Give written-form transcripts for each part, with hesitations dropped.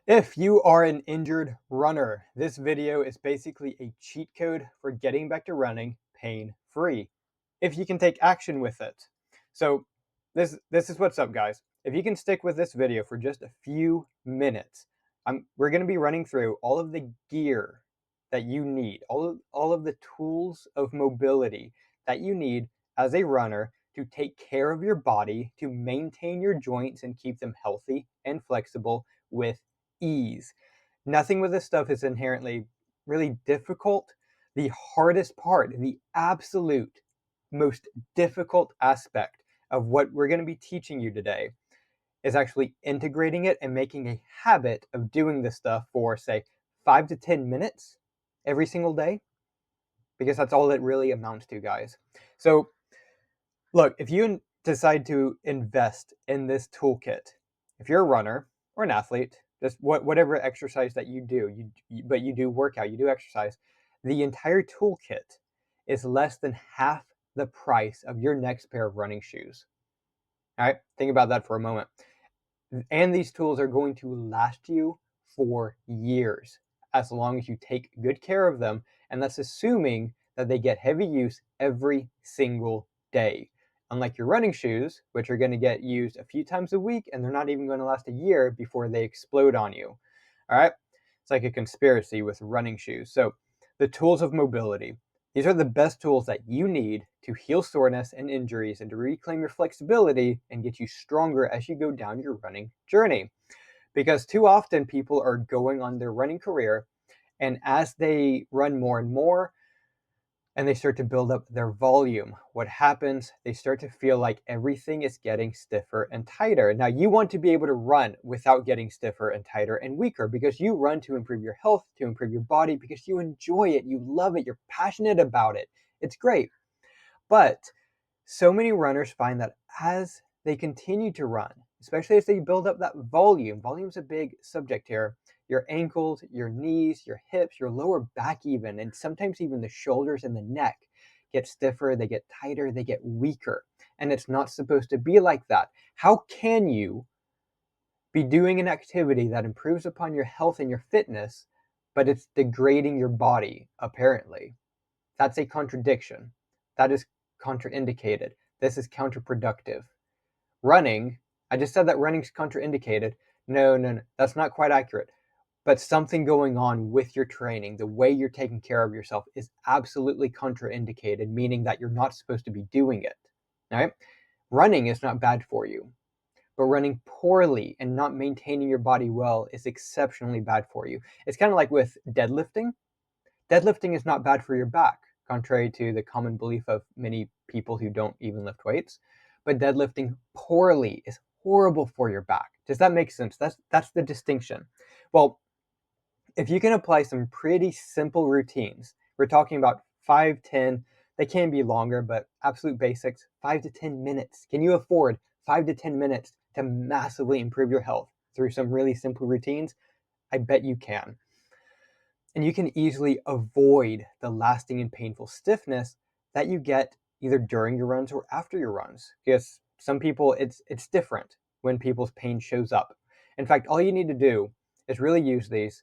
If you are an injured runner, this video is basically a cheat code for getting back to running pain-free, if you can take action with it. So this is what's up, guys. If you can stick with this video for just a few minutes, we're going to be running through all of the gear that you need, all of the tools of mobility that you need as a runner to take care of your body, to maintain your joints and keep them healthy and flexible with ease. Nothing with this stuff is inherently really difficult. The hardest part, the absolute most difficult aspect of what we're going to be teaching you today is actually integrating it and making a habit of doing this stuff for, say, 5 to 10 minutes every single day, because that's all it really amounts to, guys. So look, if you decide to invest in this toolkit, if you're a runner or an athlete, just whatever exercise that you do, but you do workout, you do exercise, the entire toolkit is less than half the price of your next pair of running shoes. All right, think about that for a moment. And these tools are going to last you for years, as long as you take good care of them, and that's assuming that they get heavy use every single day. Unlike your running shoes, which are going to get used a few times a week, and they're not even going to last a year before they explode on you. All right? It's like a conspiracy with running shoes. So the tools of mobility. These are the best tools that you need to heal soreness and injuries and to reclaim your flexibility and get you stronger as you go down your running journey. Because too often people are going on their running career, and as they run more and more, and they start to build up their volume, what happens? They start to feel like everything is getting stiffer and tighter. Now, you want to be able to run without getting stiffer and tighter and weaker, because you run to improve your health, to improve your body, because you enjoy it, you love it, you're passionate about it. It's great. But so many runners find that as they continue to run, especially as they build up that volume's a big subject here. Your ankles, your knees, your hips, your lower back even, and sometimes even the shoulders and the neck get stiffer, they get tighter, they get weaker. And it's not supposed to be like that. How can you be doing an activity that improves upon your health and your fitness, but it's degrading your body, apparently? That's a contradiction. That is contraindicated. This is counterproductive. Running, I just said that running's contraindicated. No, that's not quite accurate. But something going on with your training, the way you're taking care of yourself, is absolutely contraindicated, meaning that you're not supposed to be doing it. All right? Running is not bad for you, but running poorly and not maintaining your body well is exceptionally bad for you. It's kind of like with deadlifting. Deadlifting is not bad for your back, contrary to the common belief of many people who don't even lift weights. But deadlifting poorly is horrible for your back. Does that make sense? That's the distinction. Well, if you can apply some pretty simple routines, we're talking about 5, 10, they can be longer, but absolute basics, 5 to 10 minutes. Can you afford 5 to 10 minutes to massively improve your health through some really simple routines? I bet you can. And you can easily avoid the lasting and painful stiffness that you get either during your runs or after your runs. Because some people, it's different when people's pain shows up. In fact, all you need to do is really use these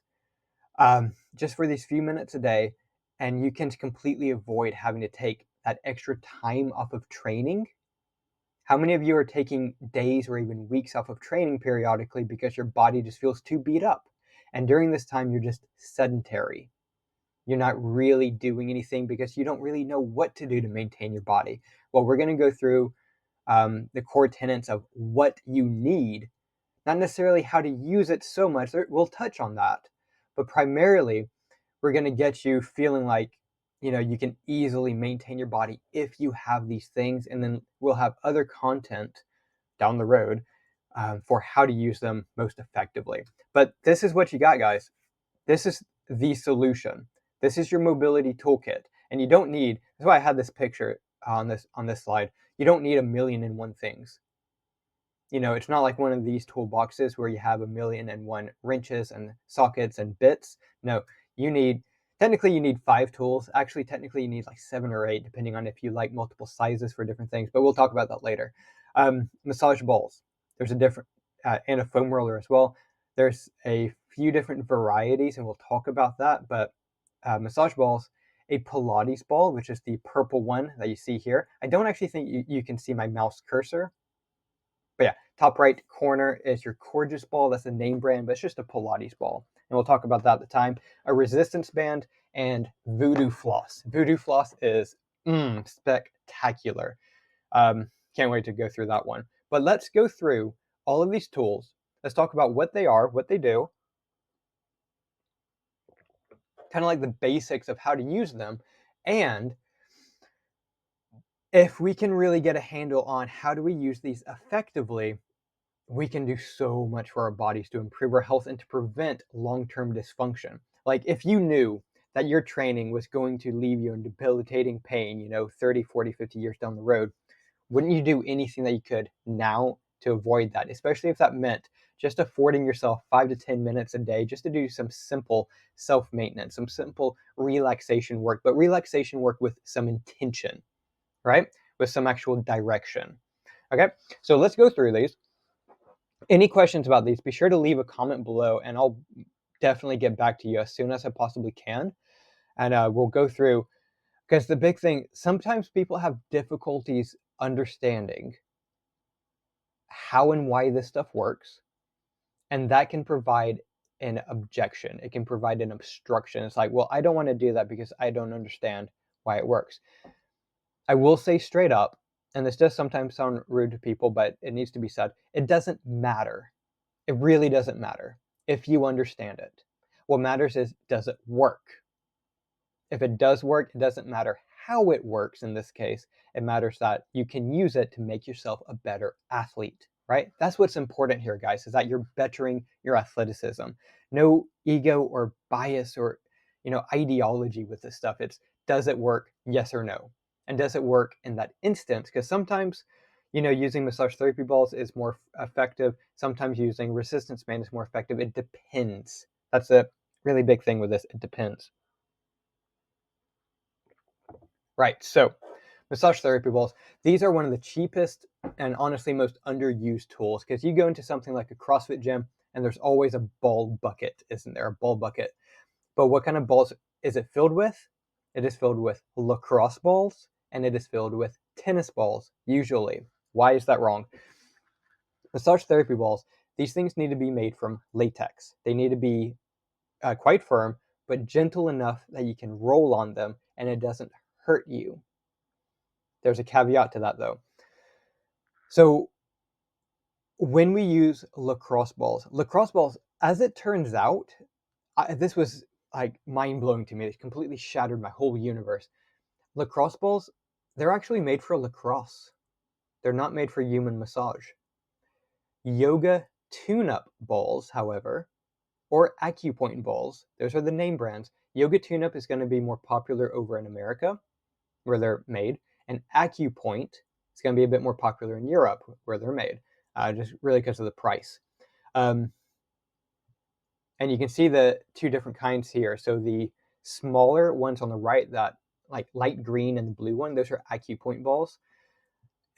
just for these few minutes a day, and you can completely avoid having to take that extra time off of training. How many of you are taking days or even weeks off of training periodically because your body just feels too beat up? And during this time, you're just sedentary. You're not really doing anything because you don't really know what to do to maintain your body. Well, we're going to go through the core tenets of what you need, not necessarily how to use it so much. We'll touch on that. But primarily, we're going to get you feeling like, you can easily maintain your body if you have these things. And then we'll have other content down the road for how to use them most effectively. But this is what you got, guys. This is the solution. This is your mobility toolkit. And you don't need, that's why I had this picture on this slide. You don't need 1,000,001 things. It's not like one of these toolboxes where you have 1,000,001 wrenches and sockets and bits. No, technically you need 5 tools. Actually, technically you need like 7 or 8, depending on if you like multiple sizes for different things, but we'll talk about that later. Massage balls. There's a different, and a foam roller as well. There's a few different varieties, and we'll talk about that, but massage balls, a Pilates ball, which is the purple one that you see here. I don't actually think you can see my mouse cursor, but yeah, top right corner is your Gorgeous ball. That's the name brand, but it's just a Pilates ball. And we'll talk about that at the time. A resistance band and Voodoo floss. Voodoo floss is spectacular. Can't wait to go through that one. But let's go through all of these tools. Let's talk about what they are, what they do, kind of like the basics of how to use them. And if we can really get a handle on how do we use these effectively, we can do so much for our bodies to improve our health and to prevent long-term dysfunction. Like if you knew that your training was going to leave you in debilitating pain, 30, 40, 50 years down the road, wouldn't you do anything that you could now to avoid that? Especially if that meant just affording yourself 5 to 10 minutes a day just to do some simple self-maintenance, some simple relaxation work, but relaxation work with some intention, right? With some actual direction. Okay, so let's go through these. Any questions about these, be sure to leave a comment below and I'll definitely get back to you as soon as I possibly can. And we'll go through, because the big thing, sometimes people have difficulties understanding how and why this stuff works. And that can provide an objection. It can provide an obstruction. It's like, well, I don't want to do that because I don't understand why it works. I will say straight up, and this does sometimes sound rude to people, but it needs to be said, it doesn't matter. It really doesn't matter if you understand it. What matters is, does it work? If it does work, it doesn't matter how it works in this case. It matters that you can use it to make yourself a better athlete, right? That's what's important here, guys, is that you're bettering your athleticism. No ego or bias or, ideology with this stuff. It's, does it work? Yes or no. And does it work in that instance? Because sometimes, using massage therapy balls is more effective. Sometimes using resistance band is more effective. It depends. That's a really big thing with this. It depends. Right, so massage therapy balls, these are one of the cheapest and honestly most underused tools, because you go into something like a CrossFit gym and there's always a ball bucket, isn't there? A ball bucket. But what kind of balls is it filled with? It is filled with lacrosse balls and it is filled with tennis balls, usually. Why is that wrong? Massage therapy balls, these things need to be made from latex. They need to be quite firm, but gentle enough that you can roll on them and it doesn't hurt you. There's a caveat to that though. So when we use lacrosse balls, as it turns out, this was like mind-blowing to me. It completely shattered my whole universe. Lacrosse balls, they're actually made for lacrosse. They're not made for human massage. Yoga tune-up balls, however, or acupoint balls, those are the name brands. Yoga tune-up is going to be more popular over in America, where they're made, and acupoint is going to be a bit more popular in Europe, where they're made, just really because of the price. And you can see the two different kinds here. So the smaller ones on the right, that like light green and the blue one, those are acupoint balls,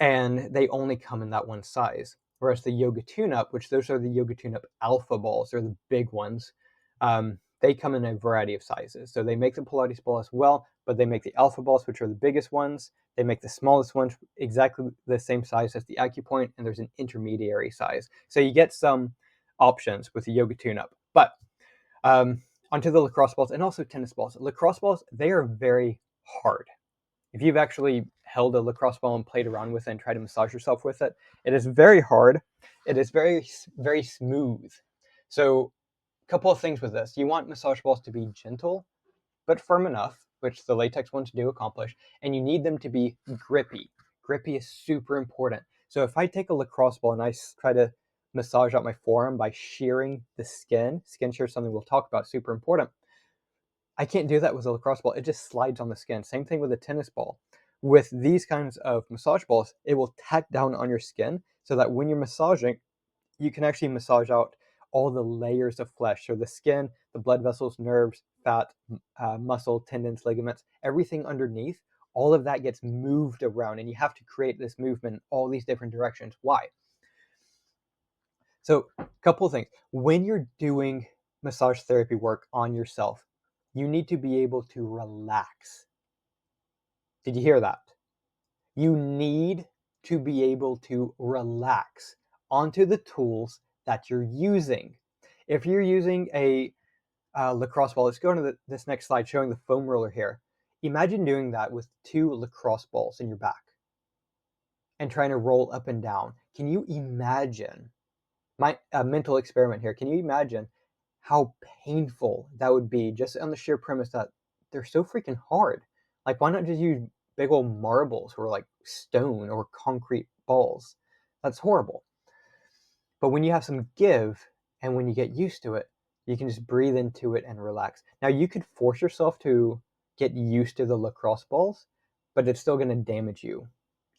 and they only come in that one size. Whereas the Yoga Tune-Up, which those are the Yoga Tune-Up Alpha balls, they're the big ones. They come in a variety of sizes. So they make the Pilates ball as well, but they make the Alpha balls, which are the biggest ones. They make the smallest ones exactly the same size as the Acupoint, and there's an intermediary size. So you get some options with the Yoga Tune-Up. But onto the lacrosse balls and also tennis balls. Lacrosse balls, they are very hard. If you've actually held a lacrosse ball and played around with it and tried to massage yourself with it, it is very hard. It is very, very smooth. So a couple of things with this. You want massage balls to be gentle, but firm enough, which the latex ones do accomplish, and you need them to be grippy. Grippy is super important. So if I take a lacrosse ball and I try to massage out my forearm by shearing the skin shear is something we'll talk about, super important. I can't do that with a lacrosse ball. It just slides on the skin. Same thing with a tennis ball. With these kinds of massage balls, it will tack down on your skin so that when you're massaging, you can actually massage out all the layers of flesh. So the skin, the blood vessels, nerves, fat, muscle, tendons, ligaments, everything underneath, all of that gets moved around, and you have to create this movement in all these different directions. Why? So a couple of things. When you're doing massage therapy work on yourself, you need to be able to relax. Did you hear that? You need to be able to relax onto the tools that you're using. If you're using a lacrosse ball, let's go into this next slide showing the foam roller here. Imagine doing that with 2 lacrosse balls in your back and trying to roll up and down. Can you imagine, my mental experiment here, can you imagine how painful that would be just on the sheer premise that they're so freaking hard? Like, why not just use big old marbles or like stone or concrete balls? That's horrible. But when you have some give and when you get used to it, you can just breathe into it and relax. Now, you could force yourself to get used to the lacrosse balls, but it's still going to damage you,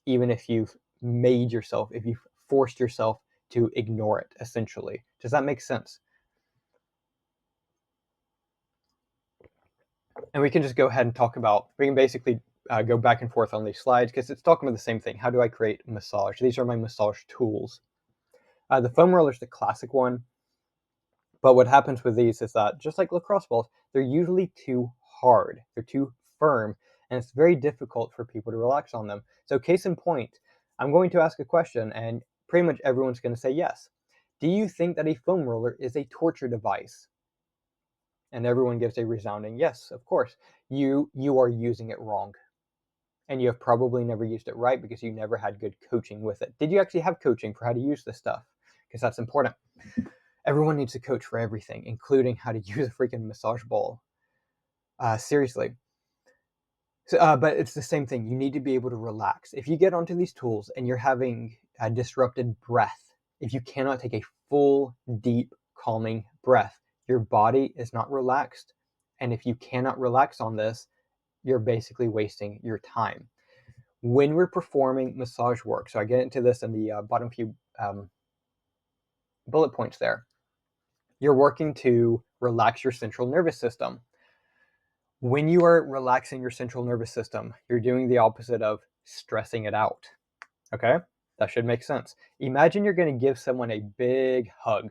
even if you've if you've forced yourself to ignore it, essentially. Does that make sense? And we can just go ahead and we can basically go back and forth on these slides because it's talking about the same thing. How do I create massage? These are my massage tools. The foam roller is the classic one. But what happens with these is that, just like lacrosse balls, they're usually too hard. They're too firm, and it's very difficult for people to relax on them. So case in point, I'm going to ask a question, and pretty much everyone's going to say yes. Do you think that a foam roller is a torture device? And everyone gives a resounding yes, of course. You are using it wrong. And you have probably never used it right because you never had good coaching with it. Did you actually have coaching for how to use this stuff? Because that's important. Everyone needs a coach for everything, including how to use a freaking massage ball. Seriously. So, but it's the same thing. You need to be able to relax. If you get onto these tools and you're having a disrupted breath, if you cannot take a full, deep, calming breath, your body is not relaxed. And if you cannot relax on this, you're basically wasting your time. When we're performing massage work, so I get into this in the bottom few bullet points there, you're working to relax your central nervous system. When you are relaxing your central nervous system, you're doing the opposite of stressing it out. Okay? That should make sense. Imagine you're going to give someone a big hug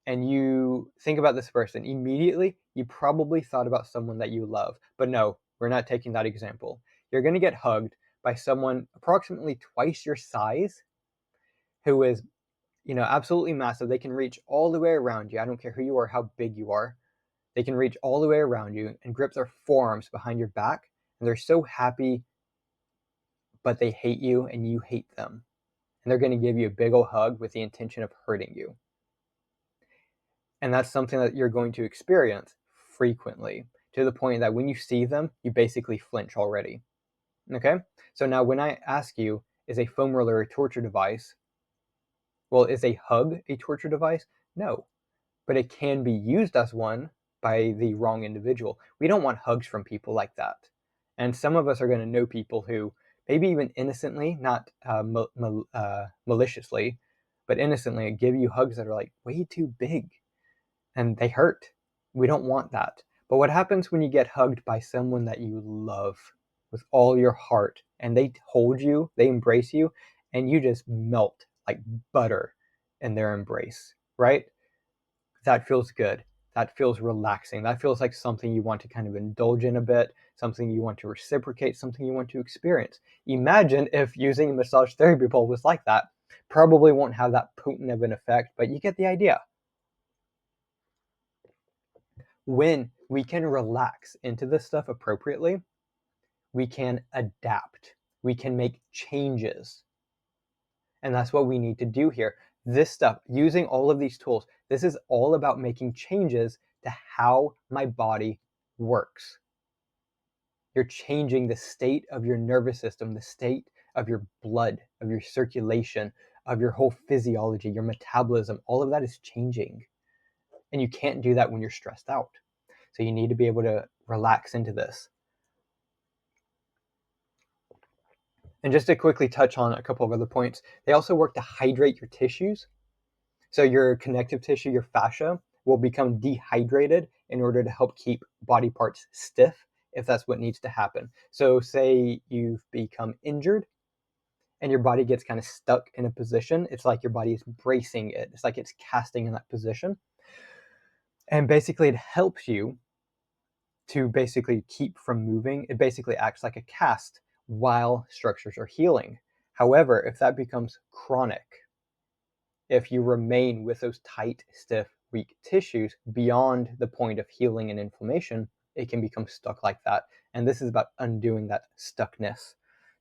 and you think about this person. Immediately, you probably thought about someone that you love. But no, we're not taking that example. You're going to get hugged by someone approximately twice your size who is, absolutely massive. They can reach all the way around you. I don't care who you are, how big you are. They can reach all the way around you and grip their forearms behind your back. And they're so happy, but they hate you and you hate them. And they're going to give you a big old hug with the intention of hurting you. And that's something that you're going to experience frequently, to the point that when you see them, you basically flinch already. Okay? So now when I ask you, is a foam roller a torture device? Well, is a hug a torture device? No. But it can be used as one by the wrong individual. We don't want hugs from people like that. And some of us are going to know people who, maybe even innocently, not maliciously, but innocently, give you hugs that are like way too big and they hurt. We don't want that. But what happens when you get hugged by someone that you love with all your heart and they hold you, they embrace you, and you just melt like butter in their embrace, right? That feels good. That feels relaxing. That feels like something you want to kind of indulge in a bit, something you want to reciprocate, something you want to experience. Imagine if using a massage therapy ball was like that. Probably won't have that potent of an effect, but you get the idea. When we can relax into this stuff appropriately, we can adapt. We can make changes. And that's what we need to do here. This stuff, using all of these tools, this is all about making changes to how my body works. You're changing the state of your nervous system, the state of your blood, of your circulation, of your whole physiology, your metabolism. All of that is changing. And you can't do that when you're stressed out. So you need to be able to relax into this. And just to quickly touch on a couple of other points, they also work to hydrate your tissues. So your connective tissue, your fascia, will become dehydrated in order to help keep body parts stiff if that's what needs to happen. So say you've become injured and your body gets kind of stuck in a position. It's like your body is bracing it. It's like it's casting in that position. And basically it helps you to basically keep from moving. It basically acts like a cast while structures are healing. However, if that becomes chronic, if you remain with those tight, stiff, weak tissues beyond the point of healing and inflammation, it can become stuck like that. And this is about undoing that stuckness.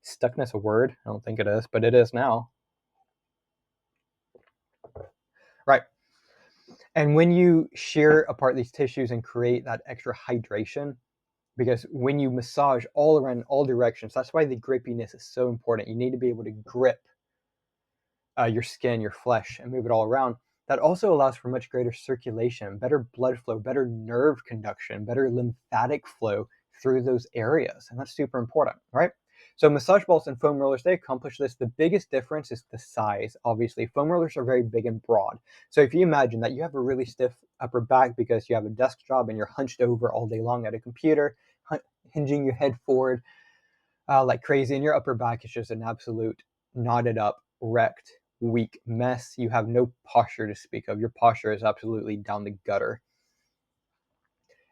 Stuckness a word? I don't think it is, but it is now. Right. And when you shear apart these tissues and create that extra hydration, because when you massage all around all directions, that's why the grippiness is so important. You need to be able to grip your skin, your flesh, and move it all around. That also allows for much greater circulation, better blood flow, better nerve conduction, better lymphatic flow through those areas. And that's super important, right? So massage balls and foam rollers, they accomplish this. The biggest difference is the size. Obviously, foam rollers are very big and broad. So if you imagine that you have a really stiff upper back because you have a desk job and you're hunched over all day long at a computer, hinging your head forward like crazy, and your upper back is just an absolute knotted up, wrecked, weak mess. You have no posture to speak of. Your posture is absolutely down the gutter.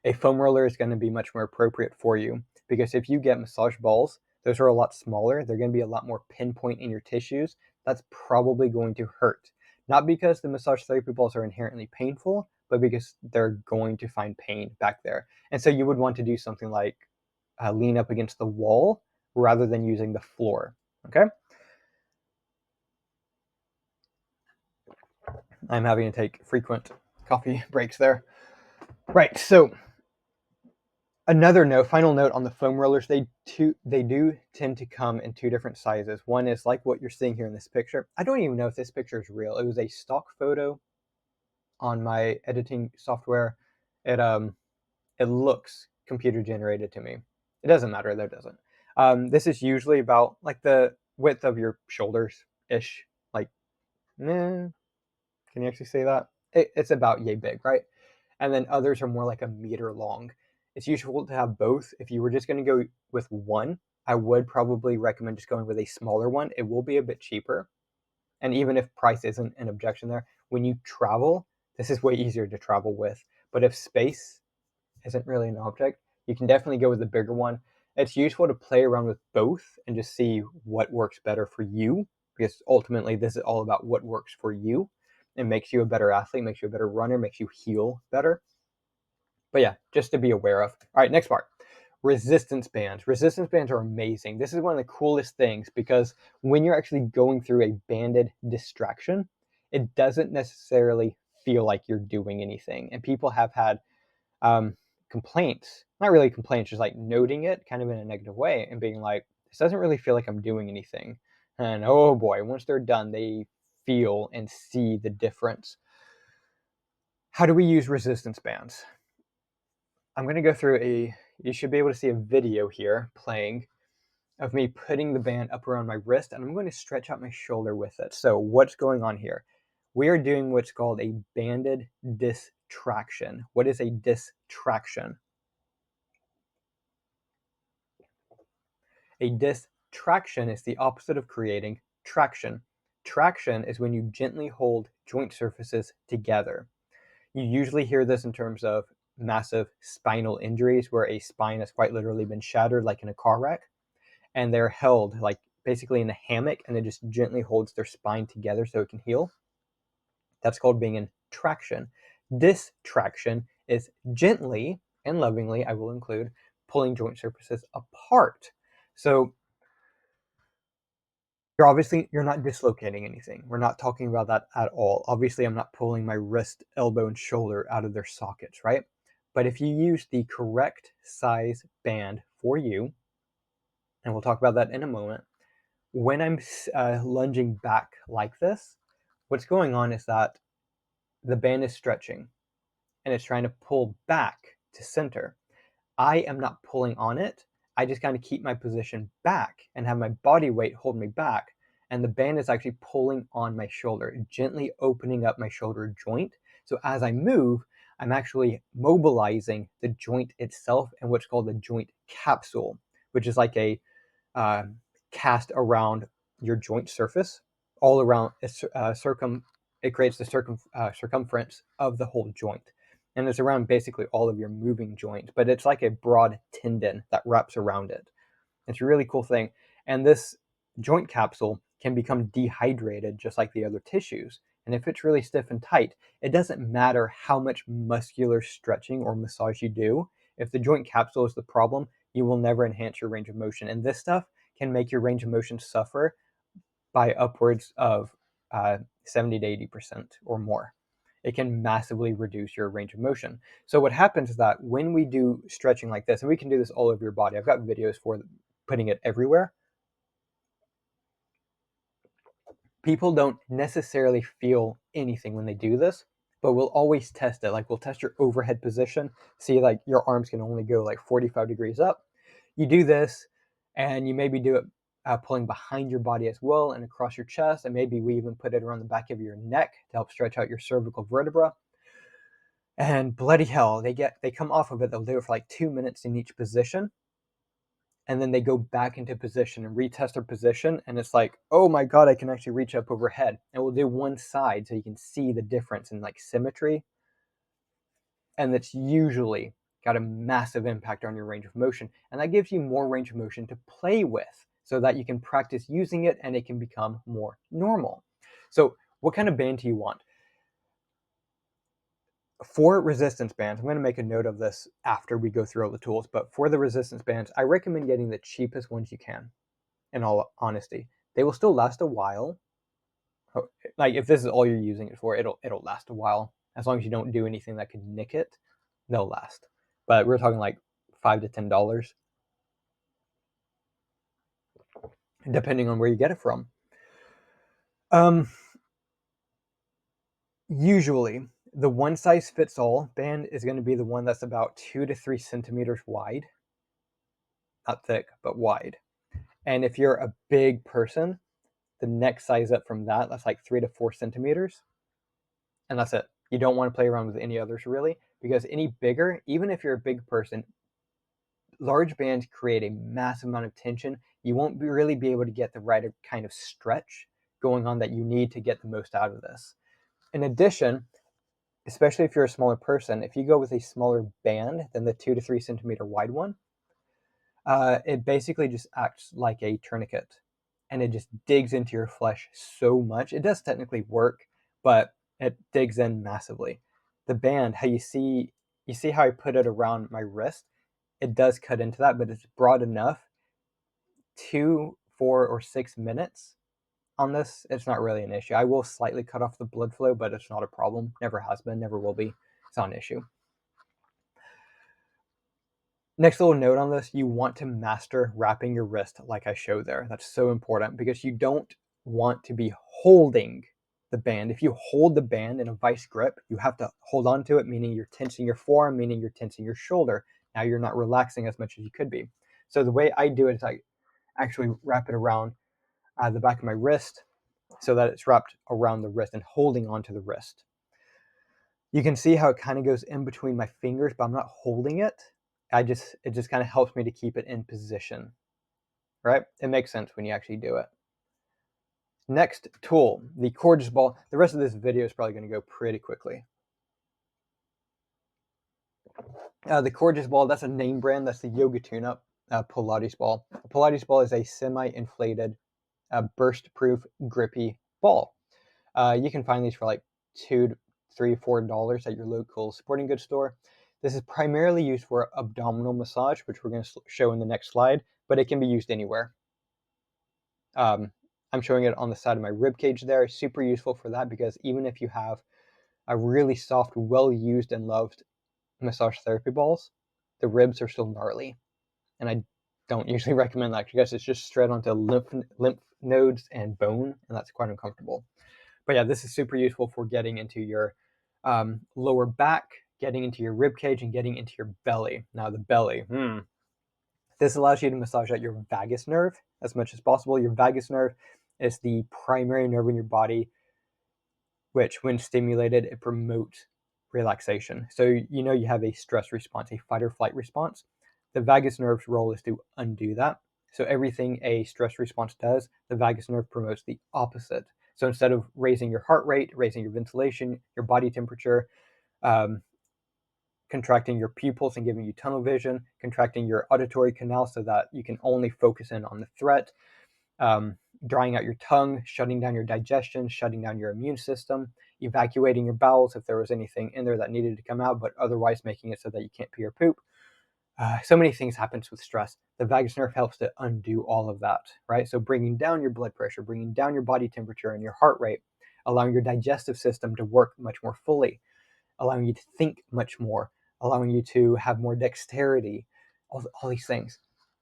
A foam roller is going to be much more appropriate for you, because if you get massage balls, those are a lot smaller. They're going to be a lot more pinpoint in your tissues. That's probably going to hurt. Not because the massage therapy balls are inherently painful, but because they're going to find pain back there. And so you would want to do something like lean up against the wall rather than using the floor, okay? I'm having to take frequent coffee breaks there. Right, so another note, final note on the foam rollers, they do tend to come in two different sizes. One is like what you're seeing here in this picture. I don't even know if this picture is real. It was a stock photo on my editing software. It looks computer generated to me. It doesn't matter, though, doesn't. This is usually about like the width of your shoulders-ish. Like, can you actually say that? It's about yay big, right? And then others are more like a meter long. It's useful to have both. If you were just going to go with one, I would probably recommend just going with a smaller one. It will be a bit cheaper. And even if price isn't an objection there, when you travel, this is way easier to travel with. But if space isn't really an object, you can definitely go with the bigger one. It's useful to play around with both and just see what works better for you, because ultimately this is all about what works for you. It makes you a better athlete, makes you a better runner, makes you heal better. But yeah, just to be aware of. All right, next part. Resistance bands. Resistance bands are amazing. This is one of the coolest things, because when you're actually going through a banded distraction, it doesn't necessarily feel like you're doing anything. And people have had complaints, not really complaints, just like noting it kind of in a negative way and being like, this doesn't really feel like I'm doing anything. And oh boy, once they're done, they feel and see the difference. How do we use resistance bands? I'm going to go through you should be able to see a video here playing of me putting the band up around my wrist, and I'm going to stretch out my shoulder with it. So what's going on here? We are doing what's called a banded distraction. What is a distraction? A distraction is the opposite of creating traction. Traction is when you gently hold joint surfaces together. You usually hear this in terms of massive spinal injuries where a spine has quite literally been shattered, like in a car wreck, and they're held like basically in a hammock, and it just gently holds their spine together so it can heal. That's called being in traction. Distraction is gently and lovingly, I will include, pulling joint surfaces apart. So you're not dislocating anything. We're not talking about that at all. Obviously, I'm not pulling my wrist, elbow, and shoulder out of their sockets, right? But if you use the correct size band for you, and we'll talk about that in a moment, when I'm lunging back like this, what's going on is that the band is stretching and it's trying to pull back to center. I am not pulling on it. I just kind of keep my position back and have my body weight hold me back. And the band is actually pulling on my shoulder, gently opening up my shoulder joint. So as I move, I'm actually mobilizing the joint itself and what's called the joint capsule, which is like a cast around your joint surface, all around it creates the circumference of the whole joint. and it's around basically all of your moving joints, but it's like a broad tendon that wraps around it. It's a really cool thing. And this joint capsule can become dehydrated just like the other tissues. And if it's really stiff and tight, it doesn't matter how much muscular stretching or massage you do. If the joint capsule is the problem, you will never enhance your range of motion. And this stuff can make your range of motion suffer by upwards of 70 to 80% or more. It can massively reduce your range of motion. So what happens is that when we do stretching like this, and we can do this all over your body, I've got videos for putting it everywhere. People don't necessarily feel anything when they do this, but we'll always test it. Like we'll test your overhead position, see like your arms can only go like 45 degrees up. You do this and you maybe do it pulling behind your body as well and across your chest, and maybe we even put it around the back of your neck to help stretch out your cervical vertebra. And bloody hell, they come off of it, they'll do it for like 2 minutes in each position, and then they go back into position and retest their position, and it's like, oh my god, I can actually reach up overhead. And we'll do one side so you can see the difference in like symmetry, and that's usually got a massive impact on your range of motion, and that gives you more range of motion to play with so that you can practice using it and it can become more normal. So what kind of band do you want? For resistance bands, I'm going to make a note of this after we go through all the tools, but for the resistance bands, I recommend getting the cheapest ones you can, in all honesty. They will still last a while. Like if this is all you're using it for, it'll last a while. As long as you don't do anything that could nick it, they'll last. But we're talking like $5 to $10, depending on where you get it from. Usually, the one size fits all band is going to be the one that's about 2 to 3 centimeters wide. Not thick, but wide. And if you're a big person, the next size up from that, that's like 3 to 4 centimeters. And that's it. You don't want to play around with any others really, because any bigger, even if you're a big person, large bands create a massive amount of tension. You won't really be able to get the right kind of stretch going on that you need to get the most out of this. In addition, especially if you're a smaller person, if you go with a smaller band than the 2 to 3 centimeter wide one, it basically just acts like a tourniquet, and it just digs into your flesh so much. It does technically work, but it digs in massively. The band, how you see how I put it around my wrist, it does cut into that, but it's broad enough. 2, 4, or 6 minutes on this, it's not really an issue. I will slightly cut off the blood flow, but it's not a problem. Never has been, never will be. It's not an issue. Next little note on this, you want to master wrapping your wrist like I showed there. That's so important because you don't want to be holding the band. If you hold the band in a vice grip, you have to hold on to it, meaning you're tensing your forearm, meaning you're tensing your shoulder. Now you're not relaxing as much as you could be. So the way I do it is I actually wrap it around the back of my wrist so that it's wrapped around the wrist and holding onto the wrist. You can see how it kind of goes in between my fingers, but I'm not holding it. It just kind of helps me to keep it in position, right? It makes sense when you actually do it. Next tool, the cordless ball. The rest of this video is probably going to go pretty quickly. The cordless ball, that's a name brand. That's the Yoga Tune-Up Pilates ball. A Pilates ball is a semi-inflated, burst-proof, grippy ball. You can find these for like $2, $3, $4 at your local sporting goods store. This is primarily used for abdominal massage, which we're going to show in the next slide, but it can be used anywhere. I'm showing it on the side of my rib cage there. Super useful for that because even if you have a really soft, well-used and loved massage therapy balls, the ribs are still gnarly. And I don't usually recommend that because it's just straight onto lymph nodes and bone, and that's quite uncomfortable. But yeah, this is super useful for getting into your lower back, getting into your rib cage, and getting into your belly. Now the belly, this allows you to massage out your vagus nerve as much as possible. Your vagus nerve is the primary nerve in your body, which when stimulated, it promotes relaxation. So you have a stress response, a fight or flight response. The vagus nerve's role is to undo that. So everything a stress response does, the vagus nerve promotes the opposite. So instead of raising your heart rate, raising your ventilation, your body temperature, contracting your pupils and giving you tunnel vision, contracting your auditory canal so that you can only focus in on the threat, drying out your tongue, shutting down your digestion, shutting down your immune system, evacuating your bowels if there was anything in there that needed to come out, but otherwise making it so that you can't pee or poop. So many things happens with stress. The vagus nerve helps to undo all of that, right? So bringing down your blood pressure, bringing down your body temperature and your heart rate, allowing your digestive system to work much more fully, allowing you to think much more, allowing you to have more dexterity, all these things.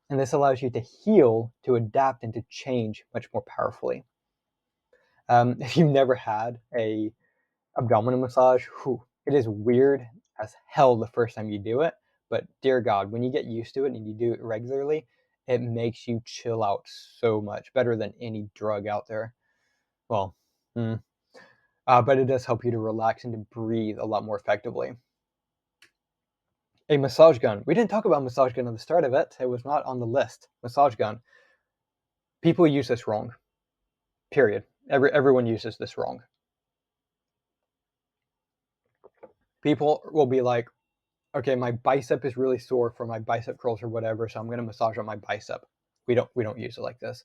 And this allows you to heal, to adapt, and to change much more powerfully. If you've never had a abdominal massage, it is weird as hell the first time you do it. But dear God, when you get used to it and you do it regularly, it makes you chill out so much better than any drug out there. Well, but it does help you to relax and to breathe a lot more effectively. A massage gun. We didn't talk about massage gun at the start of it. It was not on the list. Massage gun. People use this wrong. Period. Everyone uses this wrong. People will be like, okay, my bicep is really sore from my bicep curls or whatever, so I'm going to massage on my bicep. We don't use it like this.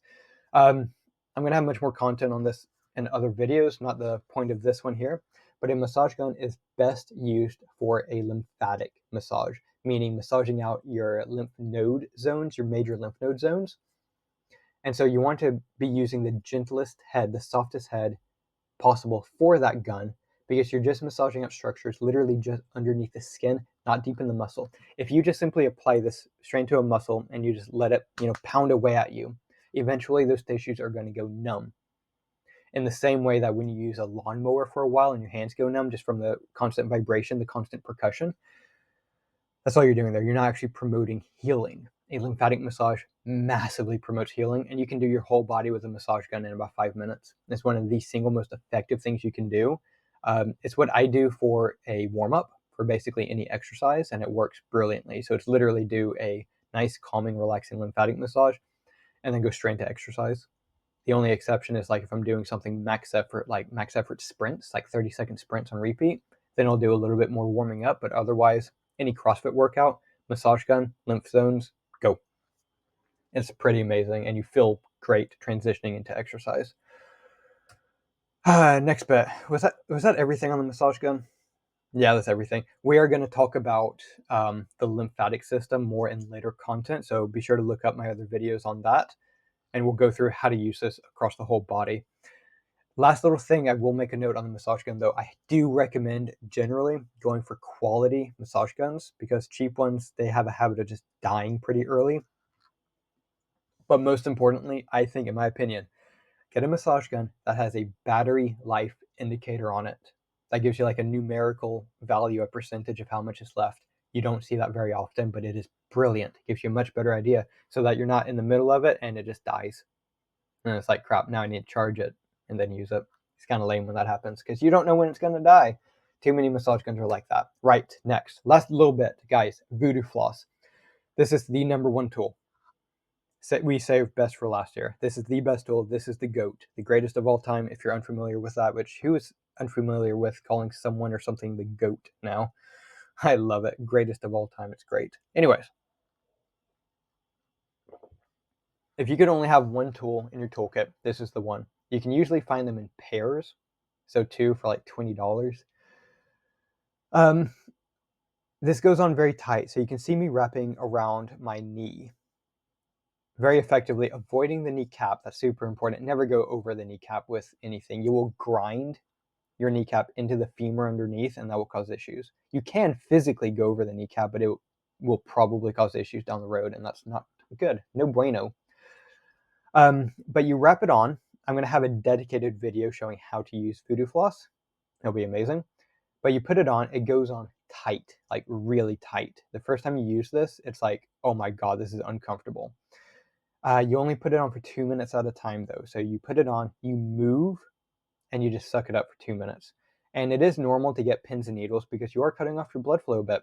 I'm going to have much more content on this in other videos, not the point of this one here, but a massage gun is best used for a lymphatic massage, meaning massaging out your lymph node zones, your major lymph node zones. And so you want to be using the gentlest head, the softest head possible for that gun, because you're just massaging out structures literally just underneath the skin, not deep in the muscle. If you just simply apply this straight to a muscle and you just let it, pound away at you, eventually those tissues are going to go numb. In the same way that when you use a lawnmower for a while and your hands go numb just from the constant vibration, the constant percussion, that's all you're doing there. You're not actually promoting healing. A lymphatic massage massively promotes healing, and you can do your whole body with a massage gun in about 5 minutes. It's one of the single most effective things you can do. It's what I do for a warm-up for basically any exercise, and it works brilliantly. So it's literally do a nice, calming, relaxing lymphatic massage, and then go straight into exercise. The only exception is like if I'm doing something max effort, like max effort sprints, like 30-second sprints on repeat, then I'll do a little bit more warming up. But otherwise, any CrossFit workout, massage gun, lymph zones, go. It's pretty amazing, and you feel great transitioning into exercise. Next bit. Was that everything on the massage gun? Yeah, that's everything. We are going to talk about the lymphatic system more in later content, so be sure to look up my other videos on that, and we'll go through how to use this across the whole body. Last little thing, I will make a note on the massage gun though. I do recommend generally going for quality massage guns, because cheap ones, they have a habit of just dying pretty early. But most importantly, I think, in my opinion, get a massage gun that has a battery life indicator on it. That gives you like a numerical value, a percentage of how much is left. You don't see that very often, but it is brilliant. It gives you a much better idea so that you're not in the middle of it and it just dies. And it's like, crap, now I need to charge it and then use it. It's kind of lame when that happens because you don't know when it's going to die. Too many massage guns are like that. Right, next. Last little bit, guys, voodoo floss. This is the number one tool. We saved best for last year. This is the best tool. This is the GOAT, the greatest of all time. If you're unfamiliar with that, which who is unfamiliar with calling someone or something the GOAT now? I love it. Greatest of all time. It's great. Anyways, if you could only have one tool in your toolkit, this is the one. You can usually find them in pairs, so 2 for like $20. This goes on very tight, so you can see me wrapping around my knee very effectively, avoiding the kneecap. That's super important. Never go over the kneecap with anything. You will grind your kneecap into the femur underneath, and that will cause issues. You can physically go over the kneecap, but it will probably cause issues down the road, and that's not good. No bueno. But you wrap it on. I'm going to have a dedicated video showing how to use voodoo floss. It'll be amazing. But you put it on, it goes on tight, like really tight. The first time you use this, it's like, oh my God, this is uncomfortable. You only put it on for 2 minutes at a time though. So you put it on, you move, and you just suck it up for 2 minutes. And it is normal to get pins and needles because you are cutting off your blood flow a bit.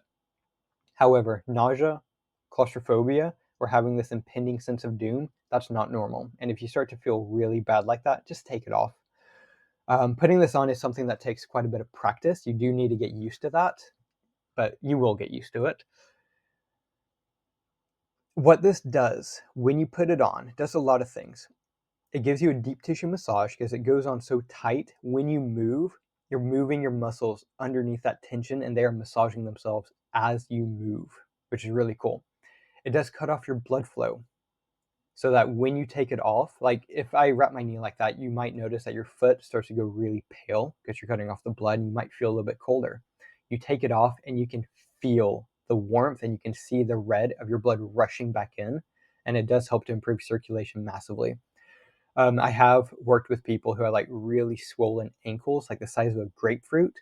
However, nausea, claustrophobia, or having this impending sense of doom, that's not normal. And if you start to feel really bad like that, just take it off. Putting this on is something that takes quite a bit of practice. You do need to get used to that. but you will get used to it. What this does, when you put it on, it does a lot of things. It gives you a deep tissue massage because it goes on so tight. When you move, you're moving your muscles underneath that tension and they are massaging themselves as you move, which is really cool. It does cut off your blood flow so that when you take it off, like if I wrap my knee like that, you might notice that your foot starts to go really pale because you're cutting off the blood and you might feel a little bit colder. You take it off and you can feel the warmth and you can see the red of your blood rushing back in, and it does help to improve circulation massively. I have worked with people who had like really swollen ankles, like the size of a grapefruit,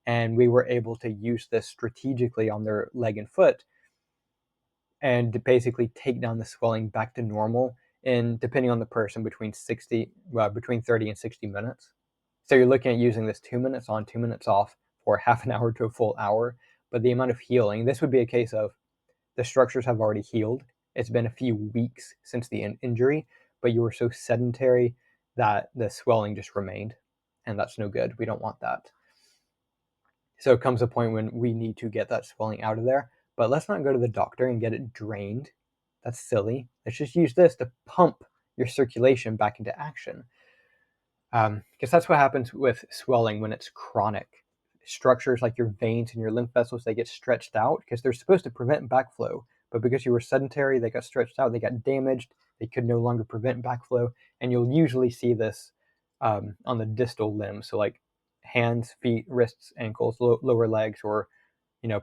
and we were able to use this strategically on their leg and foot and to basically take down the swelling back to normal in, depending on the person, between 30 and 60 minutes. So you're looking at using this 2 minutes on, 2 minutes off for half an hour to a full hour. But the amount of healing, this would be a case of the structures have already healed. It's been a few weeks since the injury, but you were so sedentary that the swelling just remained. And that's no good. We don't want that. So it comes a point when we need to get that swelling out of there. But let's not go to the doctor and get it drained. That's silly. Let's just use this to pump your circulation back into action. Because that's what happens with swelling when it's chronic. Structures like your veins and your lymph vessels, they get stretched out because they're supposed to prevent backflow. But because you were sedentary, they got stretched out, they got damaged, they could no longer prevent backflow. And you'll usually see this on the distal limbs. So like hands, feet, wrists, ankles, lower legs, or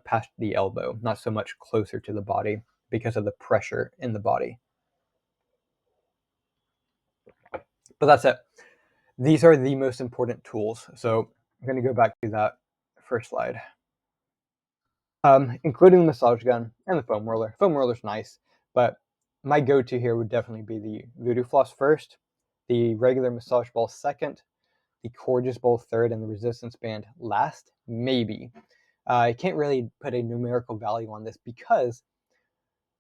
past the elbow, not so much closer to the body because of the pressure in the body. But that's it. These are the most important tools. So I'm going to go back to that first slide. Including the massage gun and the foam roller. Foam roller's nice, but my go-to here would definitely be the Voodoo Floss first, the regular massage ball second, the Coregeous ball third, and the resistance band last, maybe. I can't really put a numerical value on this because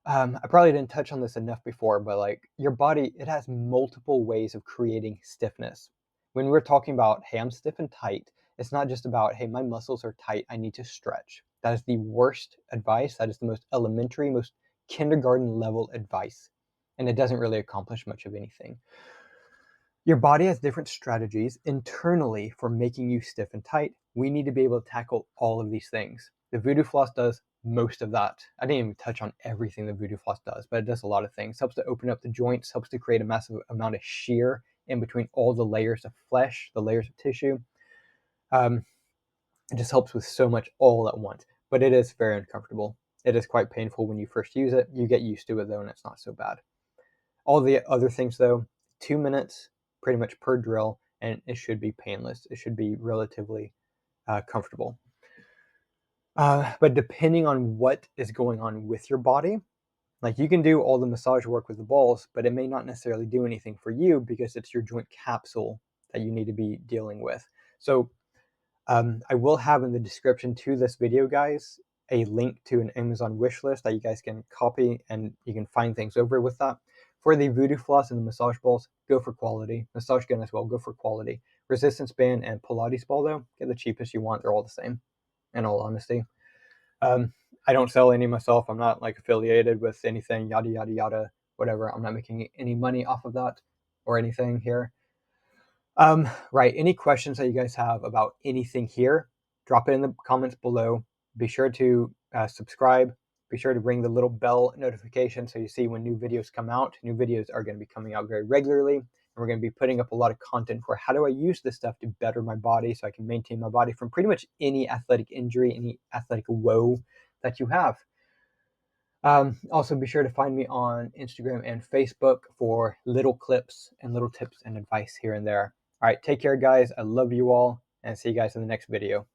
I probably didn't touch on this enough before, but like your body, it has multiple ways of creating stiffness. When we're talking about, hey, I'm stiff and tight, it's not just about, hey, my muscles are tight, I need to stretch. That is the worst advice. That is the most elementary, most kindergarten level advice. And it doesn't really accomplish much of anything. Your body has different strategies internally for making you stiff and tight. We need to be able to tackle all of these things. The Voodoo Floss does most of that. I didn't even touch on everything the Voodoo Floss does, but it does a lot of things. Helps to open up the joints, helps to create a massive amount of shear in between all the layers of flesh, the layers of tissue. It just helps with so much all at once, but it is very uncomfortable. It is quite painful when you first use it. You get used to it though, and it's not so bad. All the other things though, 2 minutes pretty much per drill, and it should be painless. It should be relatively comfortable. But depending on what is going on with your body, like you can do all the massage work with the balls, but it may not necessarily do anything for you because it's your joint capsule that you need to be dealing with. So I will have in the description to this video, guys, a link to an Amazon wish list that you guys can copy and you can find things over with that. For the Voodoo Floss and the massage balls, go for quality. Massage gun as well, go for quality. Resistance band and Pilates ball though, get the cheapest you want. They're all the same, in all honesty. I don't sell any myself. I'm not like affiliated with anything, yada, yada, yada, whatever. I'm not making any money off of that or anything here. Right, any questions that you guys have about anything here, drop it in the comments below. Be sure to subscribe. Be sure to ring the little bell notification so you see when new videos come out. New videos are going to be coming out very regularly, and we're going to be putting up a lot of content for how do I use this stuff to better my body so I can maintain my body from pretty much any athletic injury, any athletic woe that you have. Also, be sure to find me on Instagram and Facebook for little clips and little tips and advice here and there. All right, take care, guys. I love you all, and see you guys in the next video.